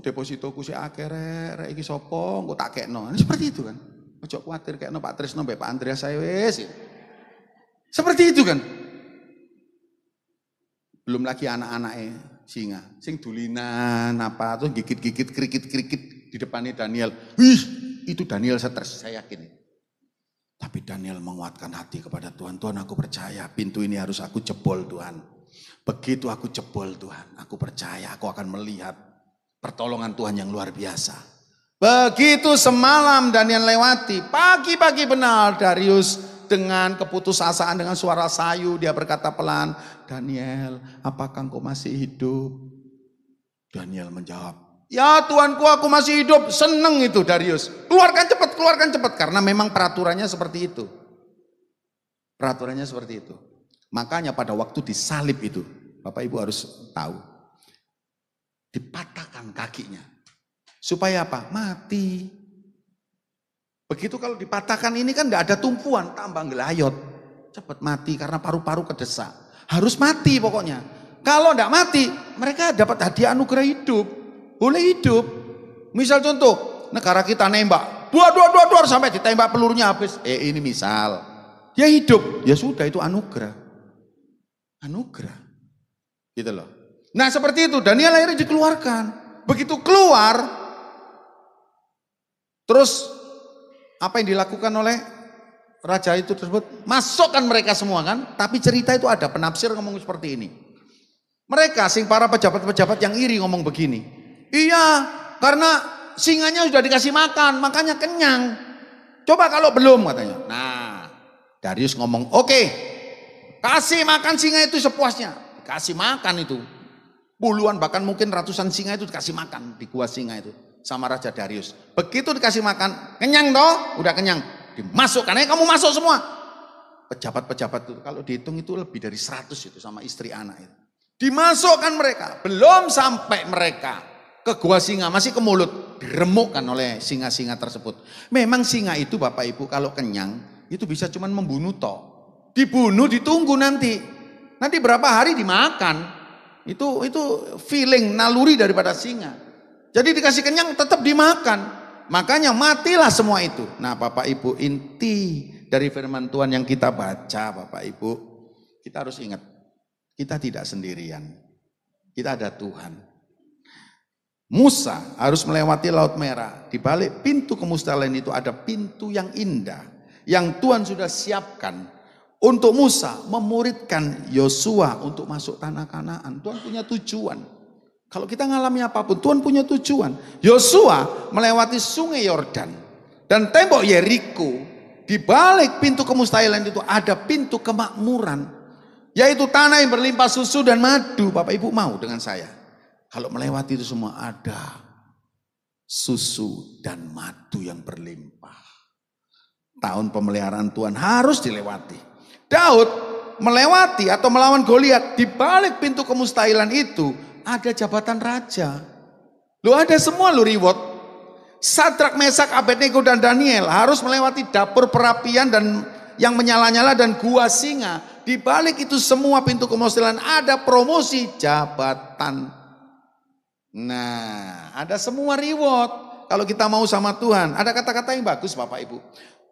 Depositoku si akeh rek iki sapa engko tak kekno. Seperti itu kan? Ojo kuwatir kekno Pak Trisno mbek Pak Andreas saya wes. Seperti itu kan? Belum lagi anak-anaknya singa sing dulinan apa tuh gigit-gigit krikit-krikit di depannya Daniel. Itu Daniel stres, saya yakin. Tapi Daniel menguatkan hati kepada Tuhan. Tuhan, aku percaya pintu ini harus aku jebol Tuhan. Begitu aku jebol Tuhan, aku percaya aku akan melihat pertolongan Tuhan yang luar biasa. Begitu semalam Daniel lewati, pagi-pagi benar Darius dengan keputusasaan, dengan suara sayu dia berkata pelan, Daniel, apakah engkau masih hidup? Daniel menjawab, ya Tuanku aku masih hidup. Seneng itu Darius. Keluarkan cepat. Karena memang peraturannya seperti itu. Peraturannya seperti itu. Makanya pada waktu disalib itu, Bapak Ibu harus tahu. Dipatahkan kakinya. Supaya apa? Mati. Begitu kalau dipatahkan ini kan tidak ada tumpuan, tambah ngelayot. Cepat mati karena paru-paru kedesak. Harus mati pokoknya. Kalau tidak mati, mereka dapat hadiah anugerah hidup. Boleh hidup. Misal contoh, negara kita nembak, duar sampai ditembak pelurunya habis. Ini misal. Dia hidup, ya sudah itu anugerah. Anugerah. Gitu loh. Nah seperti itu, Daniel akhirnya dikeluarkan. Begitu keluar, terus apa yang dilakukan oleh raja itu tersebut? Masukkan mereka semua kan. Tapi cerita itu ada penafsir ngomong seperti ini. Mereka sing para pejabat-pejabat yang iri ngomong begini. Iya, karena singanya sudah dikasih makan, makanya kenyang. Coba kalau belum katanya. Nah, Darius ngomong, oke, kasih makan singa itu sepuasnya. Kasih makan itu. Puluhan bahkan mungkin ratusan singa itu dikasih makan di gua singa itu sama Raja Darius. Begitu dikasih makan, kenyang toh? Udah kenyang. Dimasukkan, kamu masuk semua. Pejabat-pejabat itu kalau dihitung itu lebih dari 100 itu sama istri anak itu. Dimasukkan mereka, belum sampai mereka ke gua singa, masih ke mulut, diremukkan oleh singa-singa tersebut. Memang singa itu Bapak Ibu kalau kenyang, itu bisa cuman membunuh toh. Dibunuh, ditunggu nanti. Nanti berapa hari dimakan. Itu feeling, naluri daripada singa. Jadi dikasih kenyang tetap dimakan. Makanya matilah semua itu. Nah Bapak Ibu, inti dari firman Tuhan yang kita baca, Bapak Ibu, kita harus ingat, kita tidak sendirian. Kita ada Tuhan. Musa harus melewati Laut Merah. Di balik pintu kemustahilan itu ada pintu yang indah, yang Tuhan sudah siapkan untuk Musa memuridkan Yosua untuk masuk tanah Kanaan. Tuhan punya tujuan. Kalau kita ngalami apapun, Tuhan punya tujuan. Yosua melewati sungai Yordan dan tembok Yeriko. Di balik pintu kemustahilan itu ada pintu kemakmuran, yaitu tanah yang berlimpah susu dan madu. Bapak Ibu mau dengan saya? Kalau melewati itu semua ada susu dan madu yang berlimpah. Tahun pemeliharaan Tuhan harus dilewati. Daud melewati atau melawan Goliat, di balik pintu kemustahilan itu ada jabatan raja. Lu ada semua lu reward. Sadrak, Mesak, Abednego dan Daniel harus melewati dapur perapian dan yang menyala-nyala dan gua singa. Di balik itu semua pintu kemustahilan ada promosi jabatan. Nah, ada semua reward kalau kita mau sama Tuhan. Ada kata-kata yang bagus Bapak Ibu.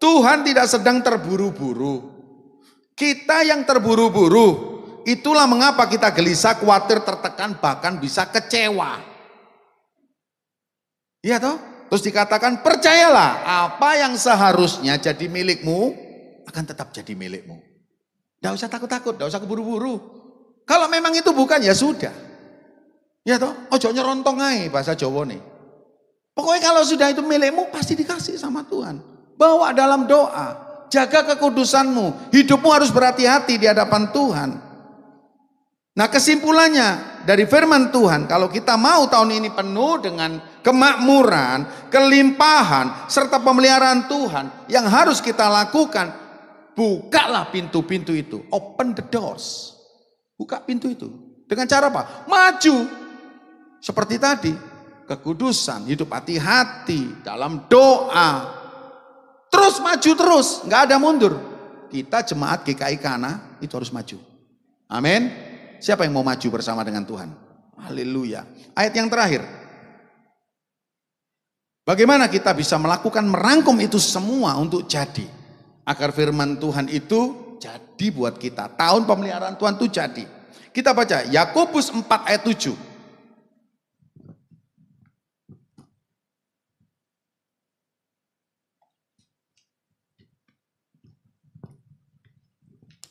Tuhan tidak sedang terburu-buru. Kita yang terburu-buru. Itulah mengapa kita gelisah, khawatir, tertekan, bahkan bisa kecewa. Iya toh? Terus dikatakan, percayalah, apa yang seharusnya jadi milikmu akan tetap jadi milikmu. Tidak usah takut-takut, tidak usah keburu-buru. Kalau memang itu bukan, ya sudah. Ya toh, ojo nyerontong aja bahasa Jawa nih. Pokoknya kalau sudah itu milikmu pasti dikasih sama Tuhan. Bawa dalam doa, jaga kekudusanmu, hidupmu harus berhati-hati di hadapan Tuhan. Nah, kesimpulannya dari firman Tuhan, kalau kita mau tahun ini penuh dengan kemakmuran, kelimpahan, serta pemeliharaan Tuhan, yang harus kita lakukan, bukalah pintu-pintu itu, open the doors. Buka pintu itu. Dengan cara apa? Maju. Seperti tadi, kekudusan, hidup hati-hati dalam doa. Terus maju terus, nggak ada mundur. Kita jemaat GKI Kana itu harus maju. Amin. Siapa yang mau maju bersama dengan Tuhan? Haleluya. Ayat yang terakhir. Bagaimana kita bisa melakukan merangkum itu semua untuk jadi? Agar firman Tuhan itu jadi buat kita. Tahun pemeliharaan Tuhan itu jadi. Kita baca Yakobus 4 ayat 7.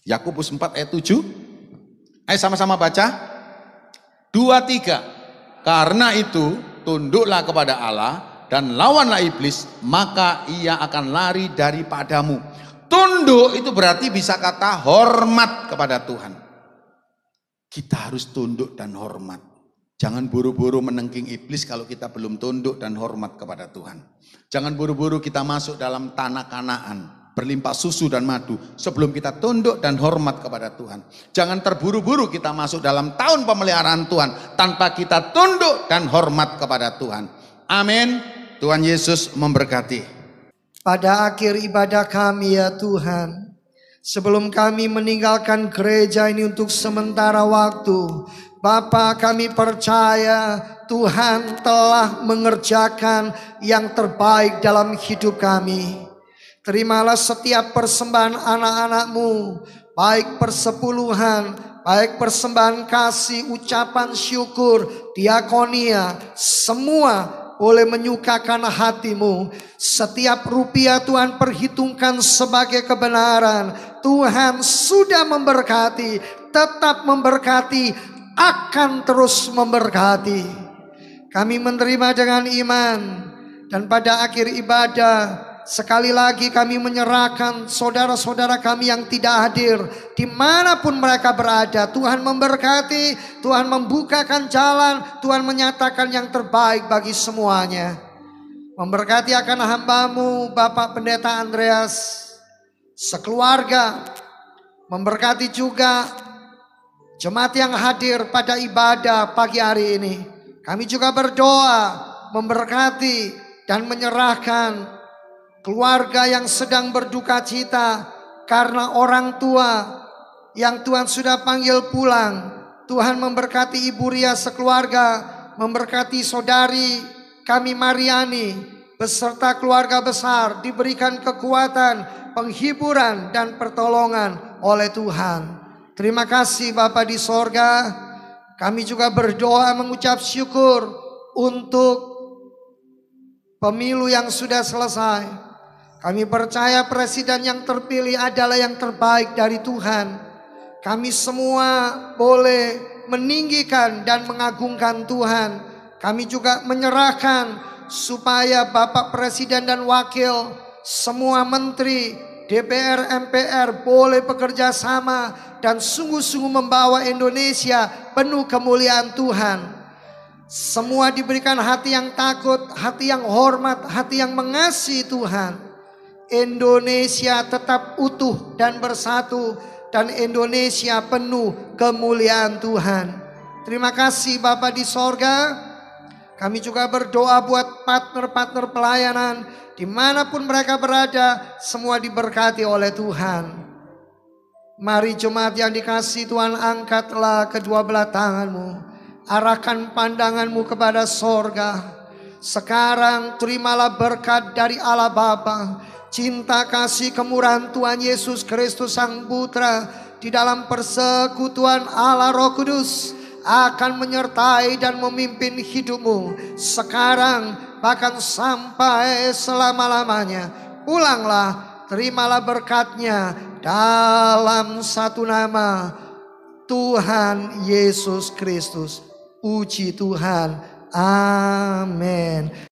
Yakobus 4 ayat 7. Ayo sama-sama baca. 2, 3. Karena itu tunduklah kepada Allah dan lawanlah iblis, maka ia akan lari daripadamu. Tunduk itu berarti bisa kata hormat kepada Tuhan. Kita harus tunduk dan hormat. Jangan buru-buru menengking iblis kalau kita belum tunduk dan hormat kepada Tuhan. Jangan buru-buru kita masuk dalam tanah Kanaan berlimpah susu dan madu sebelum kita tunduk dan hormat kepada Tuhan. Jangan terburu-buru kita masuk dalam tahun pemeliharaan Tuhan tanpa kita tunduk dan hormat kepada Tuhan. Amin. Tuhan Yesus memberkati. Pada akhir ibadah kami ya Tuhan, sebelum kami meninggalkan gereja ini untuk sementara waktu, Bapa, kami percaya Tuhan telah mengerjakan yang terbaik dalam hidup kami. Terimalah setiap persembahan anak-anak-Mu, baik persepuluhan, baik persembahan kasih, ucapan syukur, diakonia, semua boleh menyukakan hati-Mu. Setiap rupiah Tuhan perhitungkan sebagai kebenaran. Tuhan sudah memberkati, tetap memberkati, akan terus memberkati. Kami menerima dengan iman. Dan pada akhir ibadah, sekali lagi kami menyerahkan saudara-saudara kami yang tidak hadir, dimanapun mereka berada. Tuhan memberkati, Tuhan membukakan jalan, Tuhan menyatakan yang terbaik bagi semuanya. Memberkati akan hamba-Mu Bapak Pendeta Andreas, sekeluarga. Memberkati juga jemaat yang hadir pada ibadah pagi hari ini. Kami juga berdoa, memberkati dan menyerahkan keluarga yang sedang berduka cita karena orang tua yang Tuhan sudah panggil pulang. Tuhan memberkati Ibu Ria sekeluarga, memberkati saudari kami Mariani beserta keluarga besar diberikan kekuatan, penghiburan dan pertolongan oleh Tuhan. Terima kasih Bapa di sorga. Kami juga berdoa mengucap syukur untuk pemilu yang sudah selesai. Kami percaya presiden yang terpilih adalah yang terbaik dari Tuhan. Kami semua boleh meninggikan dan mengagungkan Tuhan. Kami juga menyerahkan supaya Bapak Presiden dan Wakil, semua menteri, DPR, MPR boleh bekerja sama dan sungguh-sungguh membawa Indonesia penuh kemuliaan Tuhan. Semua diberikan hati yang takut, hati yang hormat, hati yang mengasihi Tuhan. Indonesia tetap utuh dan bersatu, dan Indonesia penuh kemuliaan Tuhan. Terima kasih Bapa di sorga. Kami juga berdoa buat partner-partner pelayanan dimanapun mereka berada, semua diberkati oleh Tuhan. Mari jemaat yang dikasihi Tuhan, angkatlah kedua belah tanganmu, arahkan pandanganmu kepada sorga. Sekarang terimalah berkat dari Allah Bapa, cinta kasih kemurahan Tuhan Yesus Kristus Sang Putra di dalam persekutuan Allah Roh Kudus akan menyertai dan memimpin hidupmu sekarang bahkan sampai selama-lamanya. Pulanglah, terimalah berkatnya dalam satu nama, Tuhan Yesus Kristus. Puji Tuhan. Amin.